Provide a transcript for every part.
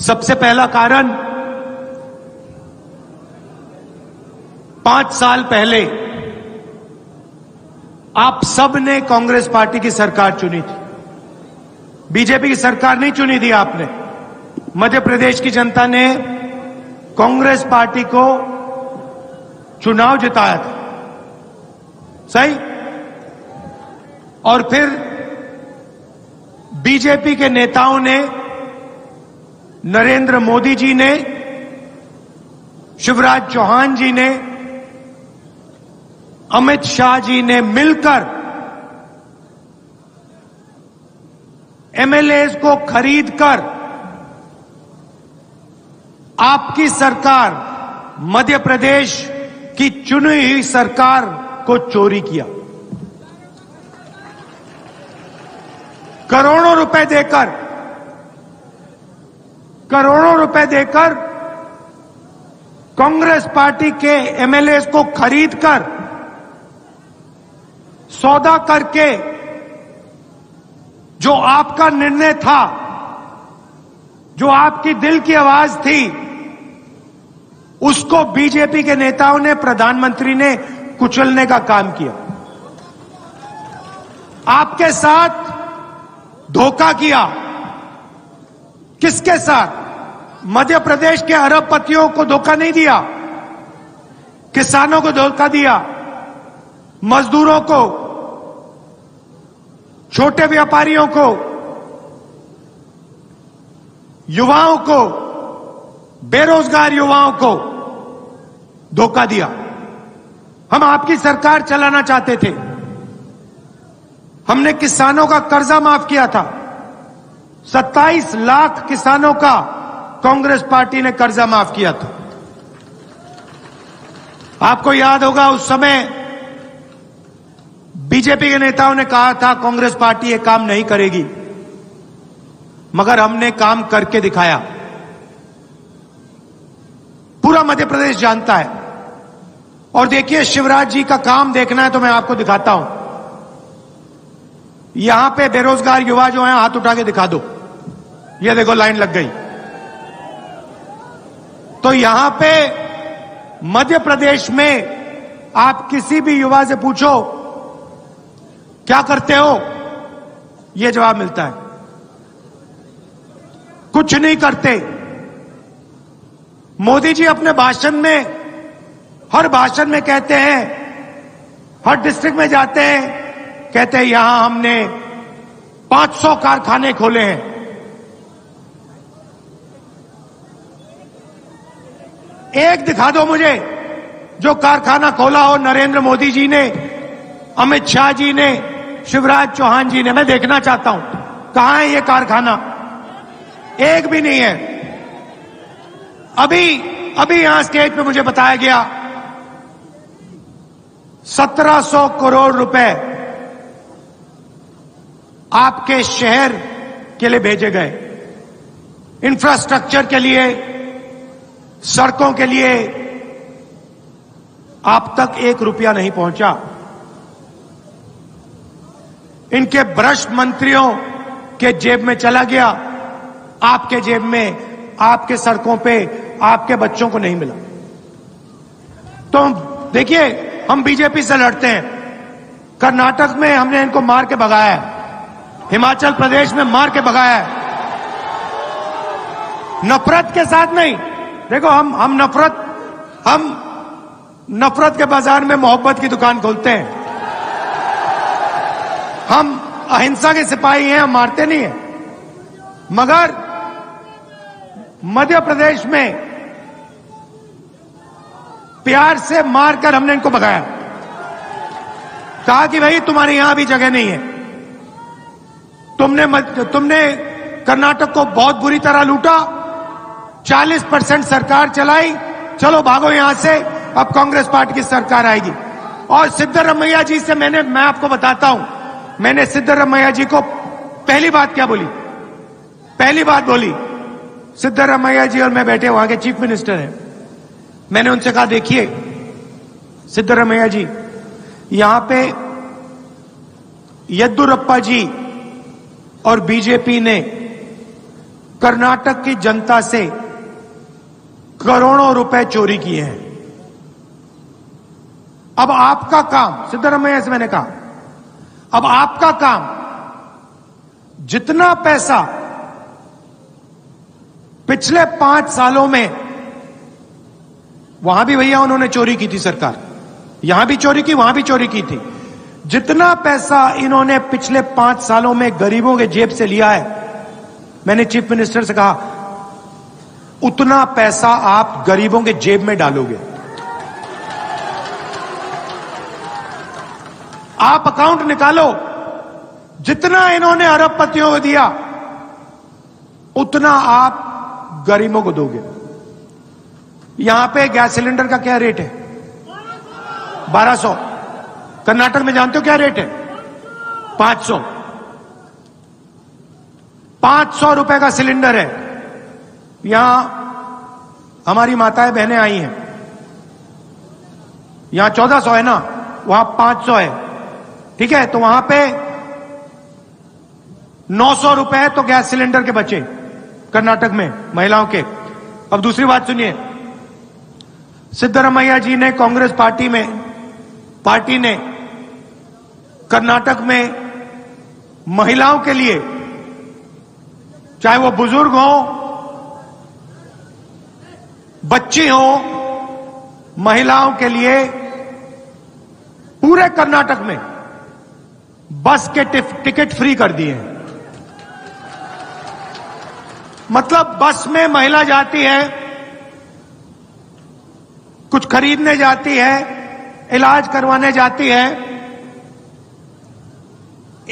सबसे पहला कारण 5 साल पहले आप सब ने कांग्रेस पार्टी की सरकार चुनी थी। बीजेपी की सरकार नहीं चुनी थी आपने। मध्य प्रदेश की जनता ने कांग्रेस पार्टी को चुनाव जिताया था, सही। और फिर बीजेपी के नेताओं ने, नरेंद्र मोदी जी ने, शिवराज चौहान जी ने, अमित शाह जी ने मिलकर एमएलएज को खरीदकर आपकी सरकार, मध्य प्रदेश की चुनी हुई सरकार को चोरी किया। करोड़ों रुपए देकर कांग्रेस पार्टी के एमएलएज को खरीदकर, सौदा करके, जो आपका निर्णय था, जो आपकी दिल की आवाज थी, उसको बीजेपी के नेताओं ने, प्रधानमंत्री ने कुचलने का काम किया। आपके साथ धोखा किया। किसके साथ? मध्य प्रदेश के अरबपतियों को धोखा नहीं दिया, किसानों को धोखा दिया, मजदूरों को, छोटे व्यापारियों को, युवाओं को, बेरोजगार युवाओं को धोखा दिया। हम आपकी सरकार चलाना चाहते थे। हमने किसानों का कर्जा माफ किया था। 27 लाख किसानों का कांग्रेस पार्टी ने कर्जा माफ किया था। आपको याद होगा, उस समय बीजेपी के नेताओं ने कहा था कांग्रेस पार्टी ये काम नहीं करेगी, मगर हमने काम करके दिखाया। पूरा मध्य प्रदेश जानता है। और देखिए, शिवराज जी का काम देखना है तो मैं आपको दिखाता हूं। यहां पे बेरोजगार युवा जो हैं, हाथ उठा के दिखा दो। ये देखो, लाइन लग गई। तो यहां पे मध्य प्रदेश में आप किसी भी युवा से पूछो क्या करते हो, ये जवाब मिलता है, कुछ नहीं करते। मोदी जी अपने भाषण में, हर भाषण में कहते हैं, हर डिस्ट्रिक्ट में जाते हैं, कहते हैं यहां हमने 500 कारखाने खोले हैं। एक दिखा दो मुझे जो कारखाना खोला हो नरेंद्र मोदी जी ने, अमित शाह जी ने, शिवराज चौहान जी ने। मैं देखना चाहता हूं कहां है ये कारखाना। एक भी नहीं है। अभी यहां स्टेज पे मुझे बताया गया 1700 करोड़ रुपए आपके शहर के लिए भेजे गए, इंफ्रास्ट्रक्चर के लिए, सड़कों के लिए। आप तक 1 रुपया नहीं पहुंचा। इनके भ्रष्ट मंत्रियों के जेब में चला गया, आपके जेब में, आपके सड़कों पे, आपके बच्चों को नहीं मिला। तो देखिए, हम बीजेपी से लड़ते हैं। कर्नाटक में हमने इनको मार के भगाया है, हिमाचल प्रदेश में मार के भगाया है, नफरत के साथ नहीं। देखो, हम नफरत के बाजार में मोहब्बत की दुकान खोलते हैं। हम अहिंसा के सिपाही हैं, हम मारते नहीं हैं। मगर मध्य प्रदेश में प्यार से मारकर हमने इनको भगाया। कहा कि भाई तुम्हारे यहां भी जगह नहीं है। तुमने कर्नाटक को बहुत बुरी तरह लूटा, 40% सरकार चलाई, चलो भागो यहां से, अब कांग्रेस पार्टी की सरकार आएगी। और सिद्धरमैया जी से मैं आपको बताता हूं, मैंने सिद्धरमैया जी को पहली बात क्या बोली? पहली बात बोली, सिद्धरमैया जी और मैं बैठे, वहां के चीफ मिनिस्टर हैं। मैंने उनसे कहा, देखिए सिद्धरमैया जी, यहां पे येद्दुरप्पा जी और बीजेपी ने कर्नाटक की जनता से करोड़ों रुपए चोरी किए हैं। अब आपका काम, सिद्धरामैया से मैंने कहा, अब आपका काम जितना पैसा पिछले 5 सालों में, वहां भी भैया उन्होंने चोरी की थी, सरकार यहां भी चोरी की, वहां भी चोरी की थी, जितना पैसा इन्होंने पिछले 5 सालों में गरीबों के जेब से लिया है, मैंने चीफ मिनिस्टर से कहा उतना पैसा आप गरीबों के जेब में डालोगे। आप अकाउंट निकालो, जितना इन्होंने अरबपतियों को दिया उतना आप गरीबों को दोगे। यहां पे गैस सिलेंडर का क्या रेट है? 1200। कर्नाटक में जानते हो क्या रेट है? 500। 500 रुपए का सिलेंडर है। यहां हमारी माताएं बहनें आई हैं, यहां 1400 है ना, वहां 500 है, ठीक है? तो वहां पे 900 रुपए तो गैस सिलेंडर के बचे कर्नाटक में महिलाओं के। अब दूसरी बात सुनिए, सिद्धरामैया जी ने, कांग्रेस पार्टी ने कर्नाटक में महिलाओं के लिए, चाहे वो बुजुर्ग हो, बच्ची हो, महिलाओं के लिए पूरे कर्नाटक में बस के टिकट फ्री कर दिए हैं। मतलब बस में महिला जाती है, कुछ खरीदने जाती है, इलाज करवाने जाती है,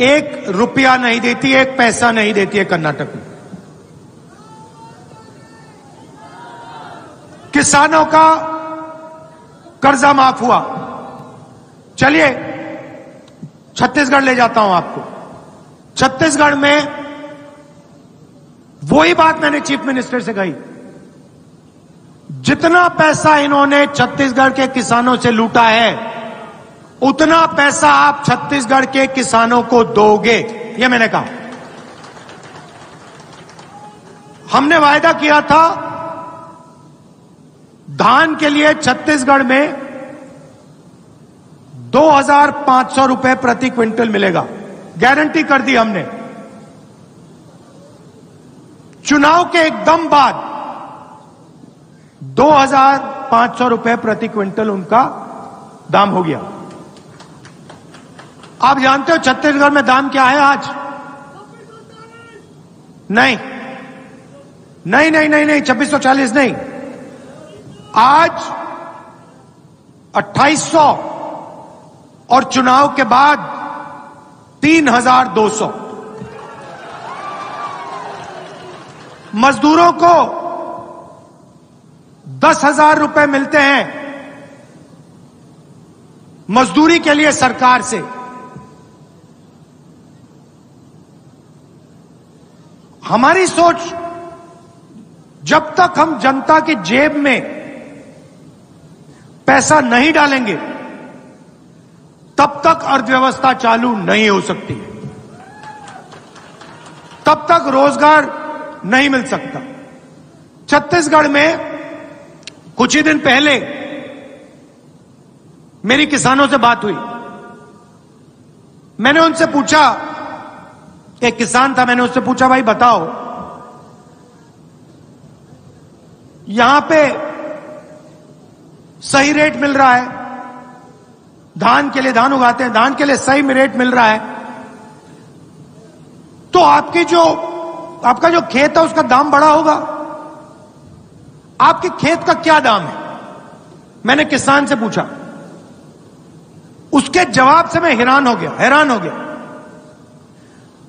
1 रुपया नहीं देती, 1 पैसा नहीं देती है कर्नाटक में। किसानों का कर्जा माफ हुआ। चलिए छत्तीसगढ़ ले जाता हूं आपको। छत्तीसगढ़ में वही बात मैंने चीफ मिनिस्टर से कही, जितना पैसा इन्होंने छत्तीसगढ़ के किसानों से लूटा है उतना पैसा आप छत्तीसगढ़ के किसानों को दोगे, ये मैंने कहा। हमने वायदा किया था धान के लिए छत्तीसगढ़ में 2500 रुपए प्रति क्विंटल मिलेगा, गारंटी कर दी हमने। चुनाव के एकदम बाद 2500 रुपए प्रति क्विंटल उनका दाम हो गया। आप जानते हो छत्तीसगढ़ में दाम क्या है आज? नहीं 2640 नहीं, आज 2800 और चुनाव के बाद 3200। मजदूरों को 10,000 रुपए मिलते हैं मजदूरी के लिए सरकार से। हमारी सोच, जब तक हम जनता की जेब में पैसा नहीं डालेंगे तब तक अर्थव्यवस्था चालू नहीं हो सकती, तब तक रोजगार नहीं मिल सकता। छत्तीसगढ़ में कुछ ही दिन पहले मेरी किसानों से बात हुई। मैंने उनसे पूछा, एक किसान था, मैंने उससे पूछा भाई बताओ यहां पे सही रेट मिल रहा है, धान के लिए, धान उगाते हैं, धान के लिए सही रेट मिल रहा है, तो आपका जो खेत है उसका दाम बढ़ा होगा, आपके खेत का क्या दाम है? मैंने किसान से पूछा। उसके जवाब से मैं हैरान हो गया।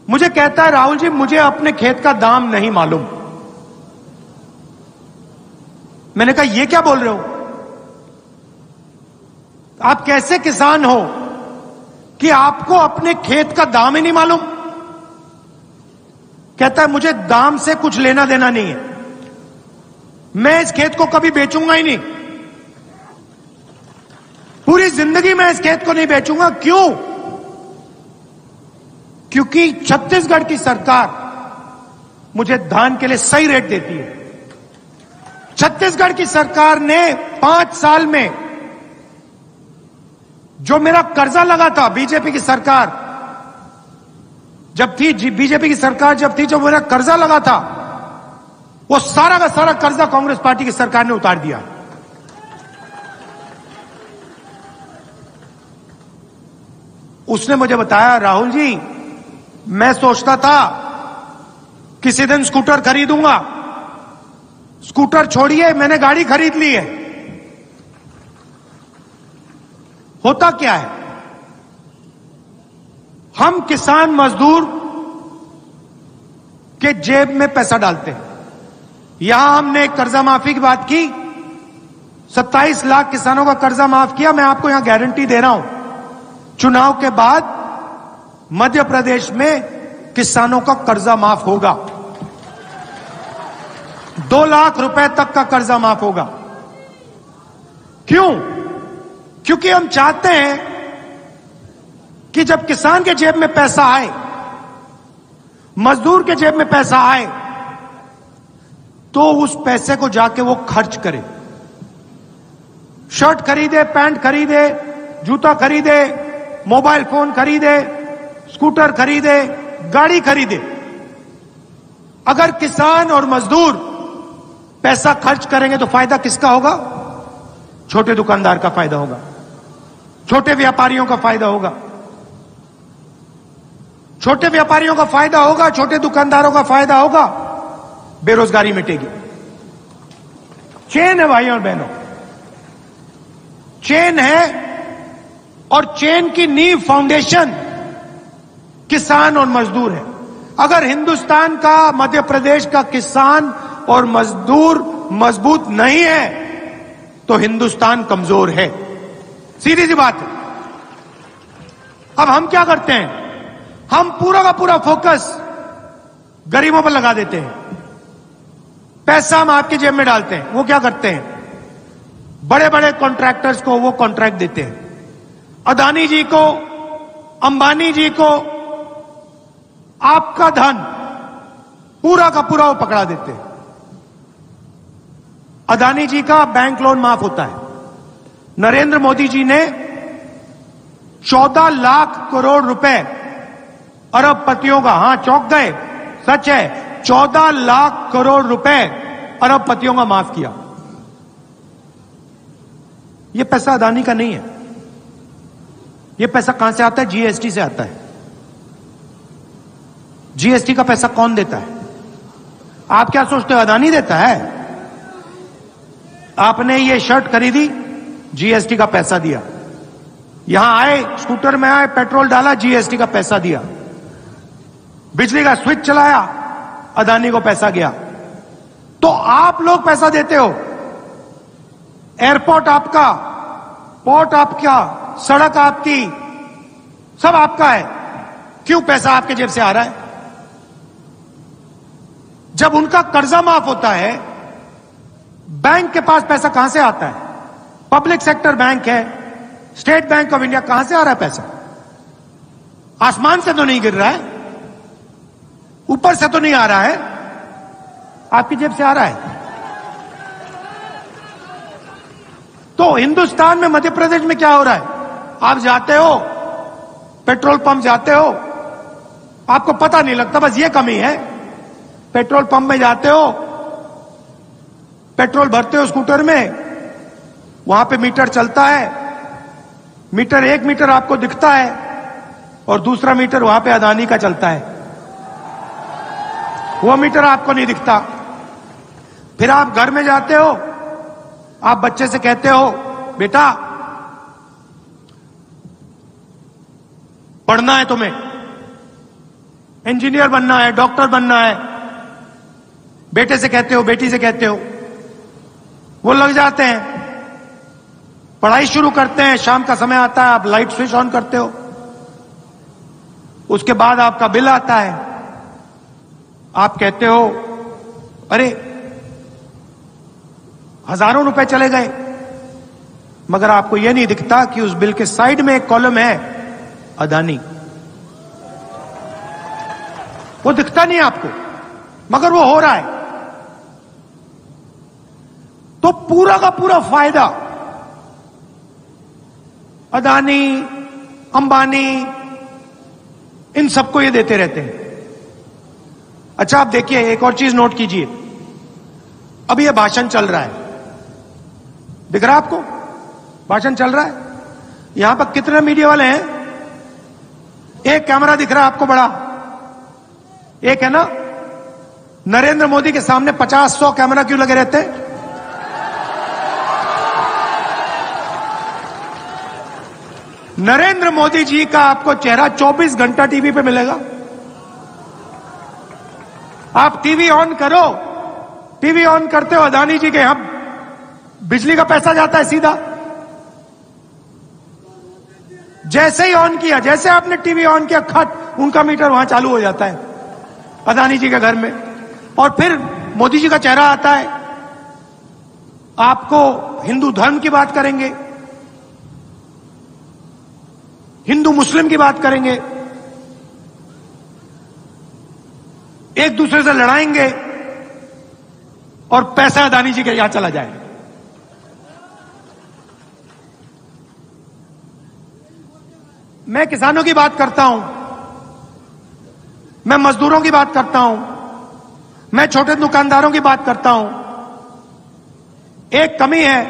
मुझे कहता है राहुल जी मुझे अपने खेत का दाम नहीं मालूम। मैंने कहा ये क्या बोल रहे हो, आप कैसे किसान हो कि आपको अपने खेत का दाम ही नहीं मालूम? कहता है मुझे दाम से कुछ लेना देना नहीं है, मैं इस खेत को कभी बेचूंगा ही नहीं, पूरी जिंदगी मैं इस खेत को नहीं बेचूंगा। क्यों? क्योंकि छत्तीसगढ़ की सरकार मुझे धान के लिए सही रेट देती है। छत्तीसगढ़ की सरकार ने 5 साल में जो मेरा कर्जा लगा था, बीजेपी की सरकार जब थी, बीजेपी की सरकार जब थी, जो मेरा कर्जा लगा था, वो सारा का सारा कर्जा कांग्रेस पार्टी की सरकार ने उतार दिया। उसने मुझे बताया, राहुल जी, मैं सोचता था किसी दिन स्कूटर खरीदूंगा। स्कूटर छोड़िए, मैंने गाड़ी खरीद ली है। होता क्या है, हम किसान मजदूर के जेब में पैसा डालते हैं। यहां हमने कर्जा माफी की बात की, 27 लाख किसानों का कर्जा माफ किया। मैं आपको यहां गारंटी दे रहा हूं, चुनाव के बाद मध्य प्रदेश में किसानों का कर्जा माफ होगा। 2 लाख रुपए तक का कर्जा माफ होगा। क्यों? क्योंकि हम चाहते हैं कि जब किसान के जेब में पैसा आए, मजदूर के जेब में पैसा आए, तो उस पैसे को जाके वो खर्च करे। शर्ट खरीदे, पैंट खरीदे, जूता खरीदे, मोबाइल फोन खरीदे, स्कूटर खरीदे, गाड़ी खरीदे। अगर किसान और मजदूर पैसा खर्च करेंगे तो फायदा किसका होगा? छोटे दुकानदार का फायदा होगा, छोटे व्यापारियों का फायदा होगा, छोटे व्यापारियों का फायदा होगा, छोटे दुकानदारों का फायदा होगा, बेरोजगारी मिटेगी। चेन है भाइयों और बहनों, चेन है, और चेन की नींव, फाउंडेशन किसान और मजदूर है। अगर हिंदुस्तान का, मध्य प्रदेश का किसान और मजदूर मजबूत नहीं है तो हिंदुस्तान कमजोर है। सीधी सी बात है। अब हम क्या करते हैं, हम पूरा का पूरा फोकस गरीबों पर लगा देते हैं। पैसा हम आपकी जेब में डालते हैं। वो क्या करते हैं, बड़े बड़े कॉन्ट्रैक्टर्स को वो कॉन्ट्रैक्ट देते हैं। अदानी जी को, अंबानी जी को आपका धन पूरा का पूरा वो पकड़ा देते हैं। अदानी जी का बैंक लोन माफ होता है। नरेंद्र मोदी जी ने 14 लाख करोड़ रुपए अरबपतियों का, हां चौंक गए, सच है, 14 लाख करोड़ रुपए अरबपतियों का माफ किया। यह पैसा अदानी का नहीं है। यह पैसा कहां से आता है? जीएसटी से आता है। जीएसटी का पैसा कौन देता है? आप क्या सोचते हो अदानी देता है? आपने ये शर्ट खरीदी, जीएसटी का पैसा दिया। यहां आए, स्कूटर में आए, पेट्रोल डाला, जीएसटी का पैसा दिया। बिजली का स्विच चलाया, अदानी को पैसा गया। तो आप लोग पैसा देते हो। एयरपोर्ट आपका, पोर्ट आपका, सड़क आपकी, सब आपका है। क्यों पैसा आपके जेब से आ रहा है? जब उनका कर्जा माफ होता है, बैंक के पास पैसा कहां से आता है? पब्लिक सेक्टर बैंक है, स्टेट बैंक ऑफ इंडिया, कहां से आ रहा है पैसा? आसमान से तो नहीं गिर रहा है, ऊपर से तो नहीं आ रहा है, आपकी जेब से आ रहा है। तो हिंदुस्तान में, मध्य प्रदेश में क्या हो रहा है? आप जाते हो, पेट्रोल पंप जाते हो, आपको पता नहीं लगता, बस ये कमी है। पेट्रोल पंप में जाते हो, पेट्रोल भरते हो स्कूटर में, वहां पे मीटर चलता है। मीटर, एक मीटर आपको दिखता है और दूसरा मीटर वहां पे अदानी का चलता है। वो मीटर आपको नहीं दिखता। फिर आप घर में जाते हो, आप बच्चे से कहते हो, बेटा पढ़ना है तुम्हें, इंजीनियर बनना है, डॉक्टर बनना है। बेटे से कहते हो, बेटी से कहते हो, वो लग जाते हैं, पढ़ाई शुरू करते हैं। शाम का समय आता है, आप लाइट स्विच ऑन करते हो, उसके बाद आपका बिल आता है। आप कहते हो, अरे हजारों रुपए चले गए, मगर आपको यह नहीं दिखता कि उस बिल के साइड में एक कॉलम है अदानी। वो दिखता नहीं आपको। मगर वो हो रहा है। तो पूरा का पूरा फायदा अदानी, अंबानी, इन सबको ये देते रहते हैं। अच्छा, आप देखिए, एक और चीज नोट कीजिए। अभी ये भाषण चल रहा है, दिख रहा है आपको? भाषण चल रहा है। यहां पर कितने मीडिया वाले हैं? एक कैमरा दिख रहा है आपको बड़ा, एक है ना? नरेंद्र मोदी के सामने 50-100 कैमरा क्यों लगे रहते हैं? नरेंद्र मोदी जी का आपको चेहरा 24 घंटा टीवी पे मिलेगा। आप टीवी ऑन करो, टीवी ऑन करते हो, अदानी जी के यहां बिजली का पैसा जाता है सीधा। जैसे ही ऑन किया, जैसे आपने टीवी ऑन किया, खट उनका मीटर वहां चालू हो जाता है अदानी जी के घर में। और फिर मोदी जी का चेहरा आता है, आपको हिंदू धर्म की बात करेंगे, हिंदू मुस्लिम की बात करेंगे, एक दूसरे से लड़ाएंगे और पैसा अदानी जी के यहां चला जाएगा। मैं किसानों की बात करता हूं, मैं मजदूरों की बात करता हूं, मैं छोटे दुकानदारों की बात करता हूं। एक कमी है,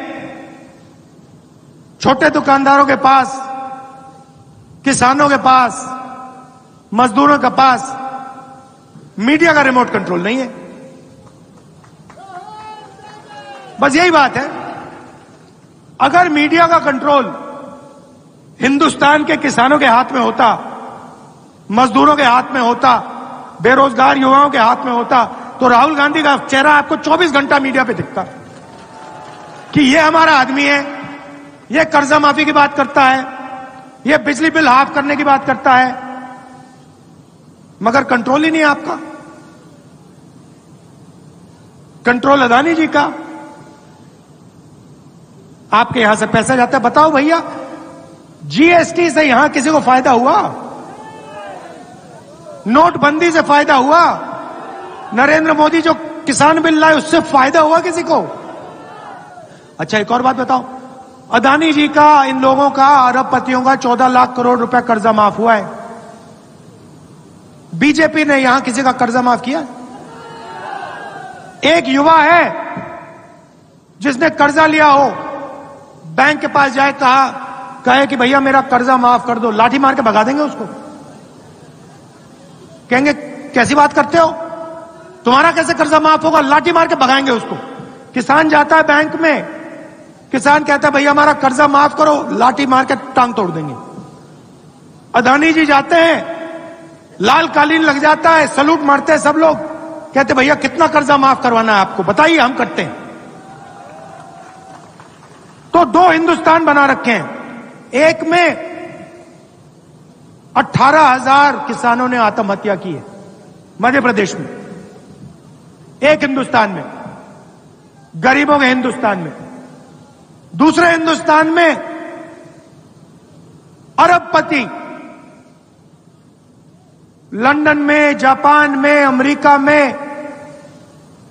छोटे दुकानदारों के पास, किसानों के पास, मजदूरों के पास मीडिया का रिमोट कंट्रोल नहीं है। बस यही बात है। अगर मीडिया का कंट्रोल हिंदुस्तान के किसानों के हाथ में होता, मजदूरों के हाथ में होता, बेरोजगार युवाओं के हाथ में होता, तो राहुल गांधी का चेहरा आपको 24 घंटा मीडिया पे दिखता कि ये हमारा आदमी है, ये कर्जा माफी की बात करता है, ये बिजली बिल हाफ करने की बात करता है, मगर कंट्रोल ही नहीं है आपका। कंट्रोल अदानी जी का। आपके यहां से पैसा जाता है। बताओ भैया, जीएसटी से यहां किसी को फायदा हुआ? नोटबंदी से फायदा हुआ? नरेंद्र मोदी जो किसान बिल लाए उससे फायदा हुआ किसी को? अच्छा, एक और बात बताओ, अदानी जी का, इन लोगों का, अरबपतियों का 14 लाख करोड़ रुपए कर्जा माफ हुआ है। बीजेपी ने यहां किसी का कर्जा माफ किया? एक युवा है जिसने कर्जा लिया हो, बैंक के पास जाए, कहे कि भैया मेरा कर्जा माफ कर दो, लाठी मार के भगा देंगे उसको। कहेंगे कैसी बात करते हो, तुम्हारा कैसे कर्जा माफ होगा? लाठी मार के भगाएंगे उसको। किसान जाता है बैंक में, किसान कहता है भैया हमारा कर्जा माफ करो, लाठी मार के टांग तोड़ देंगे। अदानी जी जाते हैं, लाल कालीन लग जाता है, सलूट मारते हैं सब लोग, कहते भैया कितना कर्जा माफ करवाना है आपको, बताइए, हम करते हैं। तो दो हिंदुस्तान बना रखे हैं। एक में 18,000 किसानों ने आत्महत्या की है मध्य प्रदेश में, एक हिंदुस्तान में, गरीबों के हिंदुस्तान में। दूसरे हिंदुस्तान में अरबपति लंदन में, जापान में, अमेरिका में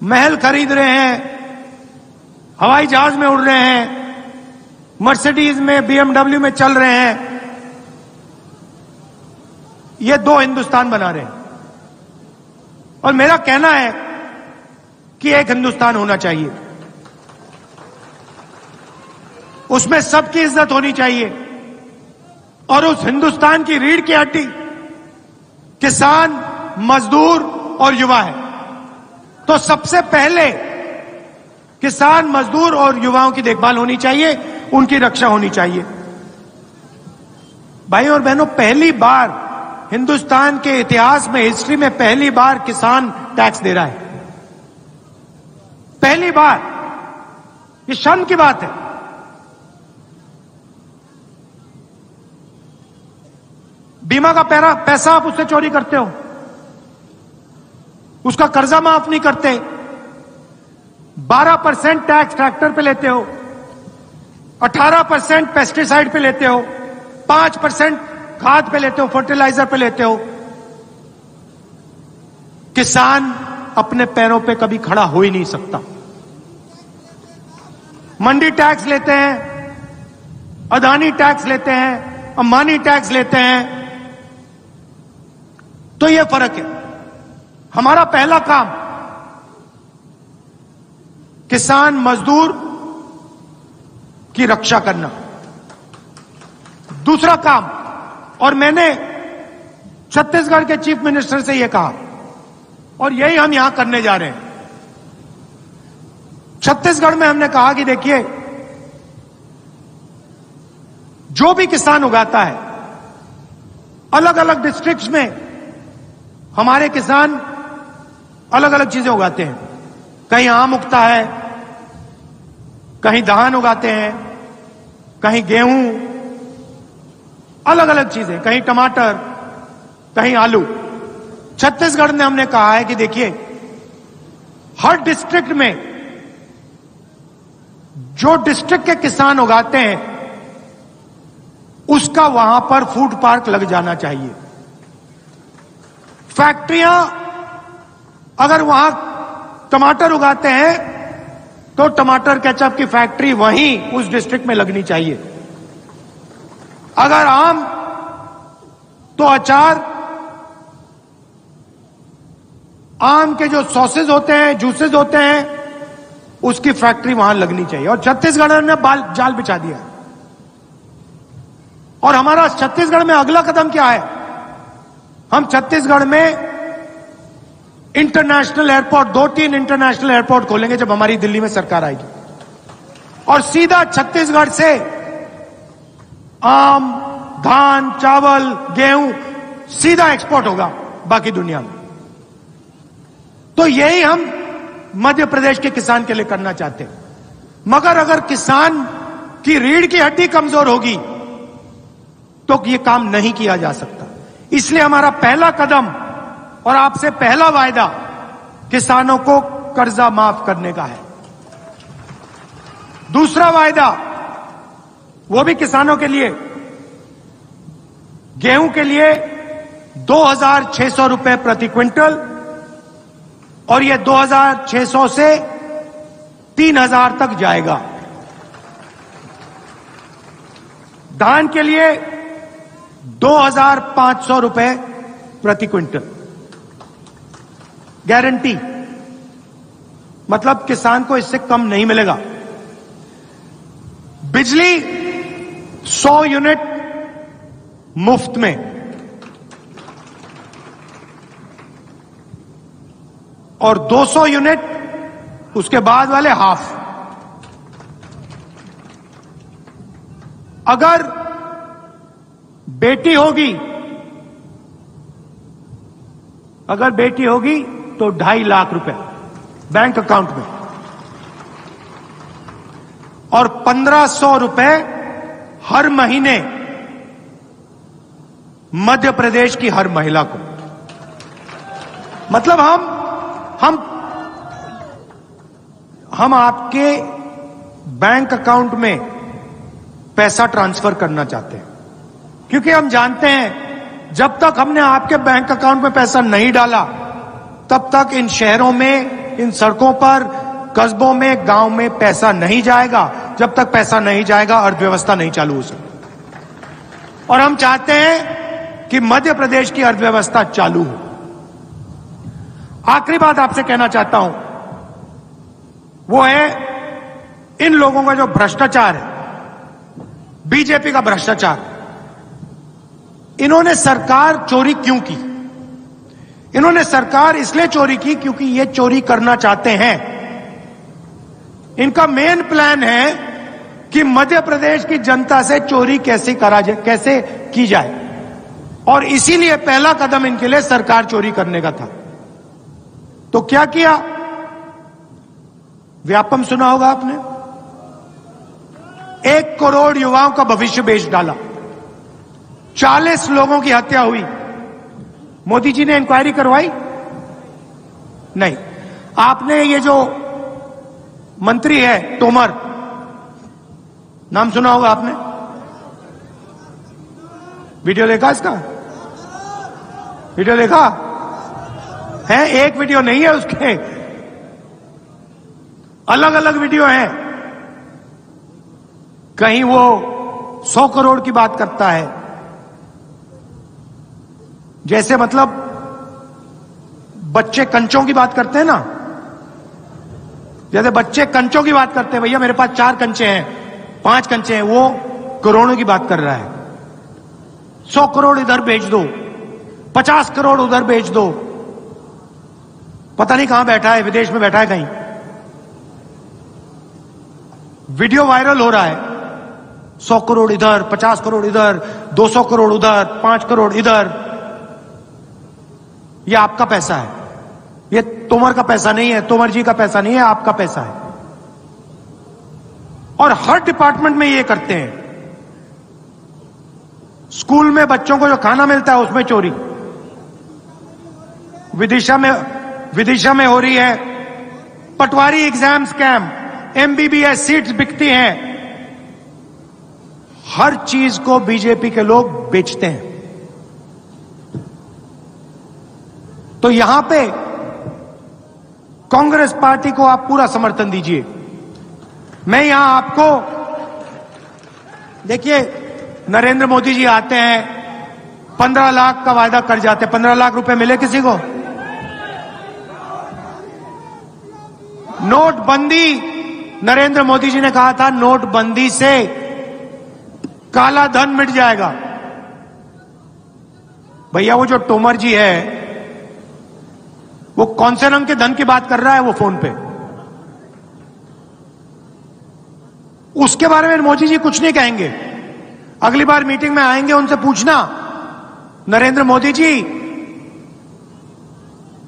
महल खरीद रहे हैं, हवाई जहाज में उड़ रहे हैं, मर्सिडीज में, बीएमडब्ल्यू में चल रहे हैं। ये दो हिंदुस्तान बना रहे हैं। और मेरा कहना है कि एक हिंदुस्तान होना चाहिए, उसमें सबकी इज्जत होनी चाहिए, और उस हिंदुस्तान की रीढ़ की हड्डी किसान, मजदूर और युवा है। तो सबसे पहले किसान, मजदूर और युवाओं की देखभाल होनी चाहिए, उनकी रक्षा होनी चाहिए। भाइयों और बहनों, पहली बार हिंदुस्तान के इतिहास में, हिस्ट्री में पहली बार किसान टैक्स दे रहा है। पहली बार। ये शर्म की बात है। बीमा का पैसा आप उससे चोरी करते हो, उसका कर्जा माफ नहीं करते, 12% टैक्स ट्रैक्टर पे लेते हो, 18% पेस्टिसाइड पे लेते हो, 5% खाद पे लेते हो, फर्टिलाइजर पे लेते हो। किसान अपने पैरों पे कभी खड़ा हो ही नहीं सकता। मंडी टैक्स लेते हैं, अदानी टैक्स लेते हैं, अंबानी टैक्स लेते हैं, तो यह फर्क है। हमारा पहला काम किसान मजदूर की रक्षा करना, दूसरा काम, और मैंने छत्तीसगढ़ के चीफ मिनिस्टर से यह कहा और यही हम यहां करने जा रहे हैं। छत्तीसगढ़ में हमने कहा कि देखिए, जो भी किसान उगाता है, अलग अलग डिस्ट्रिक्ट्स में हमारे किसान अलग अलग चीजें उगाते हैं। कहीं आम उगता है, कहीं धान उगाते हैं, कहीं गेहूं, अलग अलग चीजें, कहीं टमाटर, कहीं आलू। छत्तीसगढ़ में हमने कहा है कि देखिए, हर डिस्ट्रिक्ट में जो डिस्ट्रिक्ट के किसान उगाते हैं उसका वहां पर फूड पार्क लग जाना चाहिए। फैक्ट्रियां अगर वहां टमाटर उगाते हैं तो टमाटर केचप की फैक्ट्री वहीं उस डिस्ट्रिक्ट में लगनी चाहिए। अगर आम तो अचार, आम के जो सॉसेज होते हैं, जूसेज होते हैं, उसकी फैक्ट्री वहां लगनी चाहिए। और छत्तीसगढ़ ने जाल बिछा दिया। और हमारा छत्तीसगढ़ में अगला कदम क्या है? हम छत्तीसगढ़ में इंटरनेशनल एयरपोर्ट, 2-3 इंटरनेशनल एयरपोर्ट खोलेंगे जब हमारी दिल्ली में सरकार आएगी, और सीधा छत्तीसगढ़ से आम, धान, चावल, गेहूं सीधा एक्सपोर्ट होगा बाकी दुनिया में। तो यही हम मध्य प्रदेश के किसान के लिए करना चाहते हैं। मगर अगर किसान की रीढ़ की हड्डी कमजोर होगी तो यह काम नहीं किया जा सकता। इसलिए हमारा पहला कदम और आपसे पहला वायदा किसानों को कर्जा माफ करने का है। दूसरा वायदा, वो भी किसानों के लिए, गेहूं के लिए 2,600 रुपए प्रति क्विंटल, और यह 2,600 से 3,000 तक जाएगा। धान के लिए 2,500 रुपए प्रति क्विंटल गारंटी, मतलब किसान को इससे कम नहीं मिलेगा। बिजली 100 यूनिट मुफ्त में, और 200 यूनिट उसके बाद वाले हाफ। अगर बेटी होगी, तो 2.5 लाख रुपए बैंक अकाउंट में, और 1,500 रुपए हर महीने मध्य प्रदेश की हर महिला को। मतलब हम आपके बैंक अकाउंट में पैसा ट्रांसफर करना चाहते हैं, क्योंकि हम जानते हैं जब तक हमने आपके बैंक अकाउंट में पैसा नहीं डाला तब तक इन शहरों में, इन सड़कों पर, कस्बों में, गांव में पैसा नहीं जाएगा। जब तक पैसा नहीं जाएगा अर्थव्यवस्था नहीं चालू हो सकती। और हम चाहते हैं कि मध्य प्रदेश की अर्थव्यवस्था चालू हो। आखिरी बात आपसे कहना चाहता हूं, वो है इन लोगों का जो भ्रष्टाचार है, बीजेपी का भ्रष्टाचार। इन्होंने सरकार चोरी क्यों की? इन्होंने सरकार इसलिए चोरी की क्योंकि ये चोरी करना चाहते हैं। इनका मेन प्लान है कि मध्य प्रदेश की जनता से चोरी कैसे की जाए, और इसीलिए पहला कदम इनके लिए सरकार चोरी करने का था। तो क्या किया? व्यापम सुना होगा आपने, 1 करोड़ युवाओं का भविष्य बेच डाला, 40 लोगों की हत्या हुई। मोदी जी ने इंक्वायरी करवाई? नहीं। आपने ये जो मंत्री है तोमर, नाम सुना होगा आपने, वीडियो देखा इसका? वीडियो देखा? है, एक वीडियो नहीं है उसके, अलग अलग वीडियो हैं। कहीं वो 100 करोड़ की बात करता है, जैसे मतलब बच्चे कंचों की बात करते हैं ना, जैसे बच्चे कंचों की बात करते हैं, भैया मेरे पास 4 कंचे हैं, 5 कंचे हैं, वो करोड़ों की बात कर रहा है। 100 करोड़ इधर भेज दो, 50 करोड़ उधर भेज दो, पता नहीं कहां बैठा है, विदेश में बैठा है कहीं। वीडियो वायरल हो रहा है, 100 करोड़ इधर, 50 करोड़ इधर, 200 करोड़ उधर, 5 करोड़ इधर। ये आपका पैसा है, ये तोमर का पैसा नहीं है, तोमर जी का पैसा नहीं है, आपका पैसा है। और हर डिपार्टमेंट में ये करते हैं। स्कूल में बच्चों को जो खाना मिलता है उसमें चोरी, विदिशा में हो रही है। पटवारी एग्जाम स्कैम, एमबीबीएस सीट्स बिकती हैं। हर चीज को बीजेपी के लोग बेचते हैं। तो यहां पे कांग्रेस पार्टी को आप पूरा समर्थन दीजिए। मैं यहां आपको, देखिए नरेंद्र मोदी जी आते हैं, 15 लाख का वायदा कर जाते हैं। 15 लाख रुपए मिले किसी को? नोटबंदी, नरेंद्र मोदी जी ने कहा था नोटबंदी से काला धन मिट जाएगा। भैया वो जो तोमर जी है, वो कौन से रंग के धन की बात कर रहा है वो फोन पे? उसके बारे में मोदी जी कुछ नहीं कहेंगे। अगली बार मीटिंग में आएंगे, उनसे पूछना, नरेंद्र मोदी जी,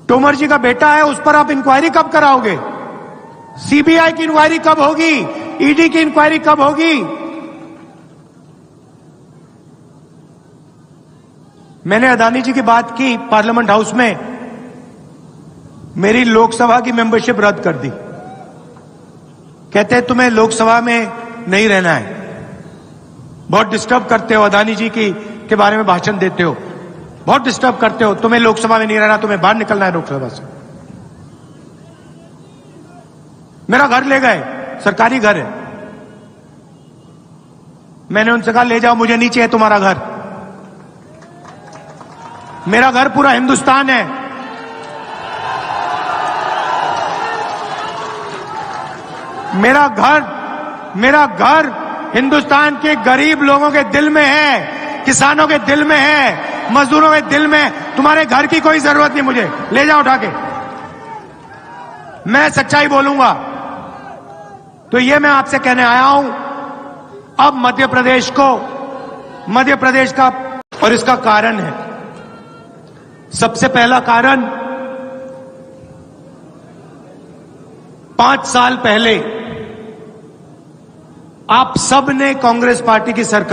तोमर जी का बेटा है, उस पर आप इंक्वायरी कब कराओगे? सीबीआई की इंक्वायरी कब होगी? ईडी की इंक्वायरी कब होगी? मैंने अदानी जी की बात की पार्लियामेंट हाउस में, मेरी लोकसभा की मेंबरशिप रद्द कर दी। कहते हैं तुम्हें लोकसभा में नहीं रहना है, बहुत डिस्टर्ब करते हो, अदानी जी के बारे में भाषण देते हो, बहुत डिस्टर्ब करते हो, तुम्हें लोकसभा में नहीं रहना, तुम्हें बाहर निकलना है लोकसभा से। मेरा घर ले गए, सरकारी घर है। मैंने उनसे कहा ले जाओ, मुझे नहीं चाहिए तुम्हारा घर, मेरा घर पूरा हिंदुस्तान है। मेरा घर हिंदुस्तान के गरीब लोगों के दिल में है, किसानों के दिल में है, मजदूरों के दिल में। तुम्हारे घर की कोई जरूरत नहीं, मुझे ले जाओ उठा के। मैं सच्चाई बोलूंगा। तो ये मैं आपसे कहने आया हूं, अब मध्य प्रदेश का, और इसका कारण है, सबसे पहला कारण, 5 साल पहले आप सब ने कांग्रेस पार्टी की सरकार